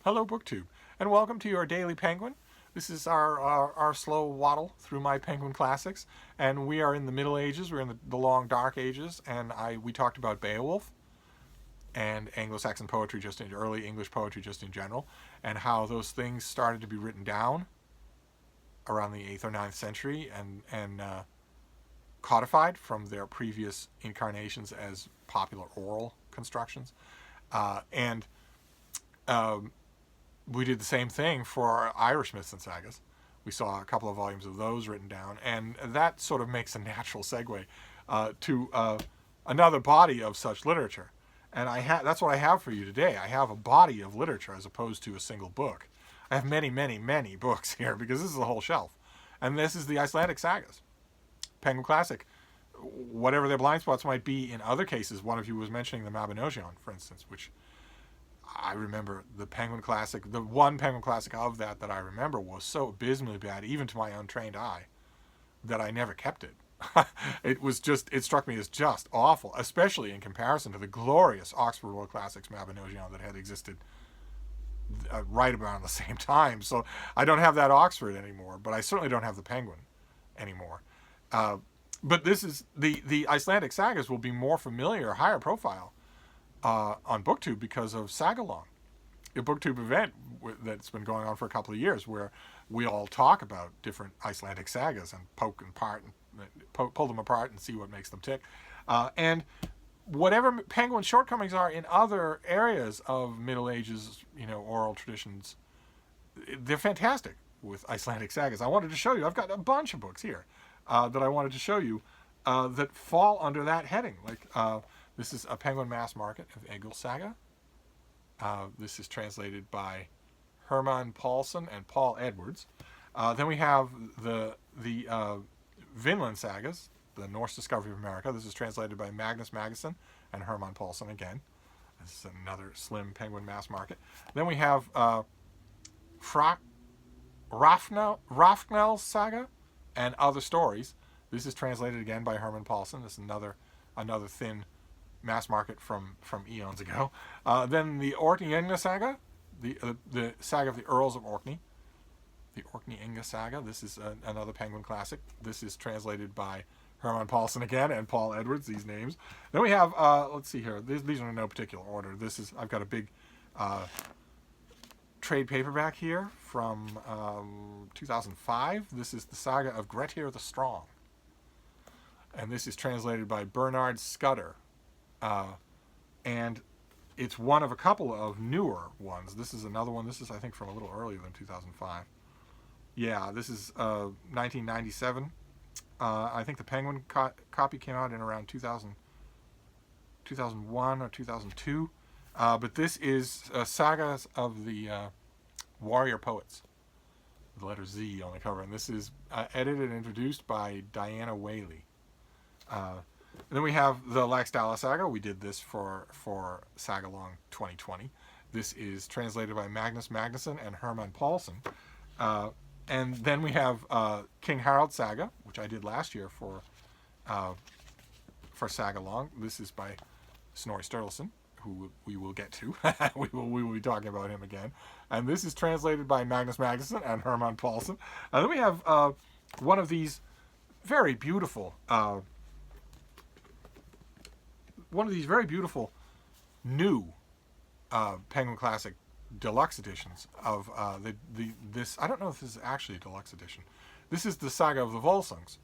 Hello, BookTube, and welcome to your Daily Penguin. This is our slow waddle through my Penguin classics, and we are in the Middle Ages. We're in the long Dark Ages, and we talked about Beowulf and Anglo-Saxon poetry, just in early English poetry, just in general, and how those things started to be written down around the 8th or 9th century and codified from their previous incarnations as popular oral constructions, and we did the same thing for Irish myths and sagas. We saw a couple of volumes of those written down, and that sort of makes a natural segue to another body of such literature. And that's what I have for you today. I have a body of literature as opposed to a single book. I have many, many, many books here because this is a whole shelf. And this is the Icelandic Sagas, Penguin Classic. Whatever their blind spots might be in other cases, one of you was mentioning the Mabinogion, for instance, which I remember the Penguin Classic, the one Penguin Classic of that I remember was so abysmally bad, even to my untrained eye, that I never kept it. It struck me as just awful, especially in comparison to the glorious Oxford World Classics Mabinogion that had existed right around the same time. So I don't have that Oxford anymore, but I certainly don't have the Penguin anymore. But this is the Icelandic Sagas will be more familiar, higher profile on BookTube because of Sagalong, a BookTube event that's been going on for a couple of years, where we all talk about different Icelandic sagas and pull them apart and see what makes them tick, and whatever Penguin shortcomings are in other areas of Middle Ages, oral traditions, they're fantastic with Icelandic sagas. I wanted to show you. I've got a bunch of books here that I wanted to show you that fall under that heading, this is a Penguin Mass Market of Egil Saga. This is translated by Herman Paulson and Paul Edwards. Then we have the Vinland Sagas, the Norse Discovery of America. This is translated by Magnus Magnusson and Herman Paulson again. This is another slim Penguin Mass Market. Then we have Rafnell Saga and Other Stories. This is translated again by Herman Paulson. This is another thin mass market from eons ago. Then the Orkney-Inga Saga, the saga of the Earls of Orkney. The Orkney-Inga Saga. This is another Penguin classic. This is translated by Herman Paulson again and Paul Edwards, these names. Then we have, let's see here. These are in no particular order. I've got a big trade paperback here from 2005. This is the saga of Grettir the Strong. And this is translated by Bernard Scudder. And it's one of a couple of newer ones. This is another one. This is, I think, from a little earlier than 2005. Yeah, this is 1997. I think the Penguin copy came out in around 2001 or 2002. But this is Sagas of the Warrior Poets, the letter Z on the cover. And this is edited and introduced by Diana Whaley. And then we have the Laxdala Saga. We did this for Sagalong 2020. This is translated by Magnus Magnusson and Herman Paulson. And then we have King Harald Saga, which I did last year for Sagalong. This is by Snorri Sturluson, who we will get to. we will be talking about him again. And this is translated by Magnus Magnusson and Herman Paulson. And then we have one of these very beautiful new Penguin Classic deluxe editions of this. I don't know if this is actually a deluxe edition. This is the Saga of the Volsungs,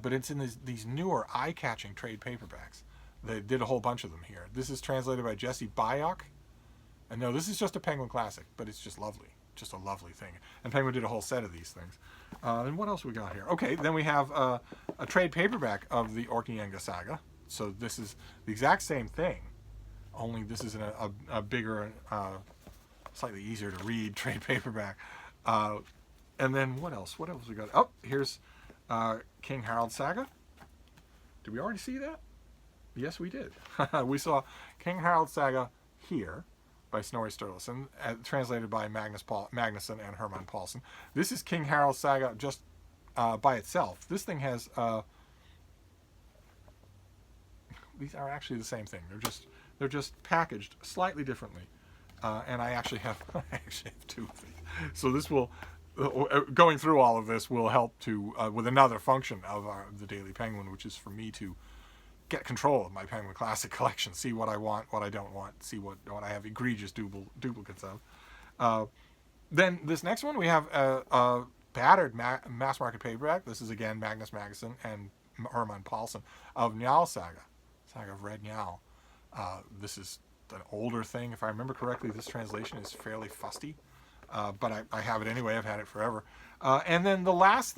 but it's in these newer eye-catching trade paperbacks. They did a whole bunch of them here. This is translated by Jesse Bayok. And no, this is just a Penguin Classic, but it's just lovely. Just a lovely thing. And Penguin did a whole set of these things. And what else we got here? Okay, then we have a trade paperback of the Orkney-Inga Saga. So this is the exact same thing, only this is a bigger, slightly easier to read trade paperback. And then what else? What else we got? Oh, here's King Harald Saga. Did we already see that? Yes, we did. We saw King Harald Saga here by Snorri Sturluson, translated by Magnus Magnusson and Herman Paulson. This is King Harald Saga just by itself. This thing has these are actually the same thing. They're just packaged slightly differently. and I actually have two of these. So this will, going through all of this will help to with another function of the Daily Penguin, which is for me to get control of my Penguin Classic collection, see what I want, what I don't want, see what I have egregious duplicates of. Then this next one we have a battered mass market paperback. This is again Magnus Magnuson and Herman Paulson of Njal Saga of Red Njal. This is an older thing. If I remember correctly, this translation is fairly fusty, but I have it anyway. I've had it forever. And then the last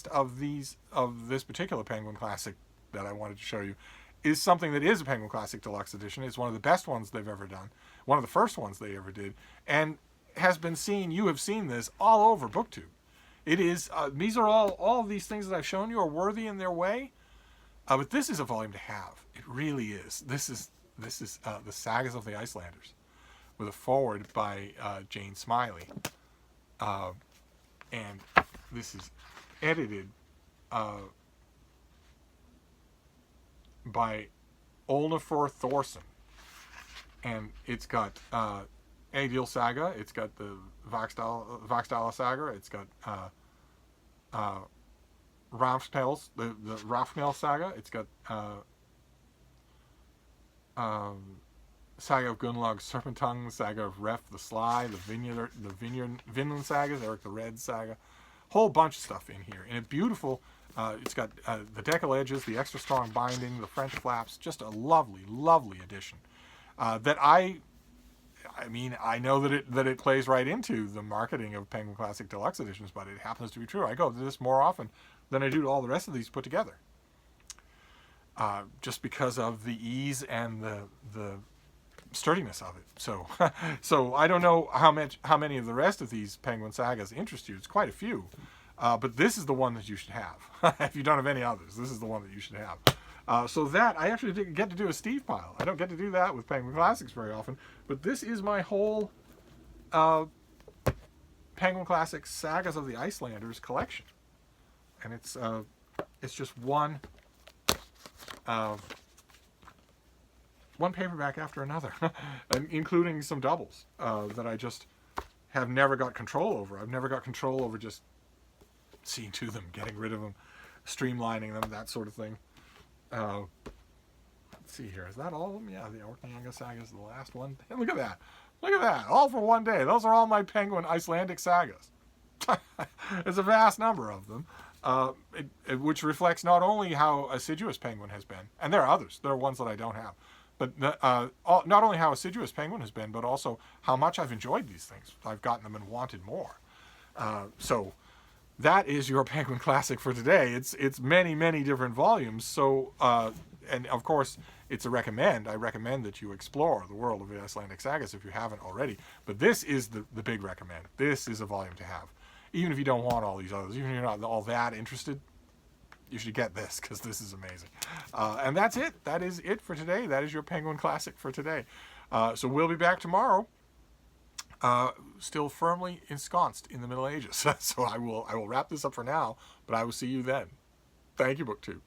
of this particular Penguin Classic that I wanted to show you is something that is a Penguin Classic Deluxe Edition. It's one of the best ones they've ever done, one of the first ones they ever did, and has been seen. You have seen this all over BookTube. It is. These are all of these things that I've shown you are worthy in their way, but this is a volume to have. It really is. This is the Sagas of the Icelanders, with a foreword by Jane Smiley, and this is edited by Olafur Thorson, and it's got Egil Saga, it's got the Vaxdala Saga, it's got Rafnels, the Rafnel Saga, it's got Saga of Gunnlaug Serpentung, Saga of Ref the Sly, the Vinland Sagas, Eric the Red Saga, whole bunch of stuff in here, and a beautiful. It's got the decal edges, the extra strong binding, the French flaps, just a lovely, lovely edition. That I know that it plays right into the marketing of Penguin Classic Deluxe Editions, but it happens to be true. I go to this more often than I do to all the rest of these put together. Just because of the ease and the sturdiness of it. So I don't know how many of the rest of these Penguin Sagas interest you. It's quite a few. But this is the one that you should have. If you don't have any others, this is the one that you should have. So that, I actually didn't get to do a Steve pile. I don't get to do that with Penguin Classics very often. But this is my whole Penguin Classics Sagas of the Icelanders collection. And it's just one paperback after another, including some doubles that I just have never got control over. I've never got control over just seeing to them, getting rid of them, streamlining them, that sort of thing. Let's see here. Is that all of them? Yeah, the Orkneyanga Saga is the last one. And look at that. Look at that. All for one day. Those are all my Penguin Icelandic Sagas. There's a vast number of them, which reflects not only how assiduous Penguin has been, and there are others. There are ones that I don't have. But not only how assiduous Penguin has been, but also how much I've enjoyed these things. I've gotten them and wanted more. So that is your Penguin Classic for today. It's many, many different volumes. So, and of course, it's a recommend. I recommend that you explore the world of the Icelandic Sagas if you haven't already. But this is the big recommend. This is a volume to have. Even if you don't want all these others, even if you're not all that interested, you should get this, because this is amazing. And that's it. That is it for today. That is your Penguin Classic for today. So we'll be back tomorrow. Still firmly ensconced in the Middle Ages. So I will wrap this up for now, but I will see you then. Thank you, BookTube.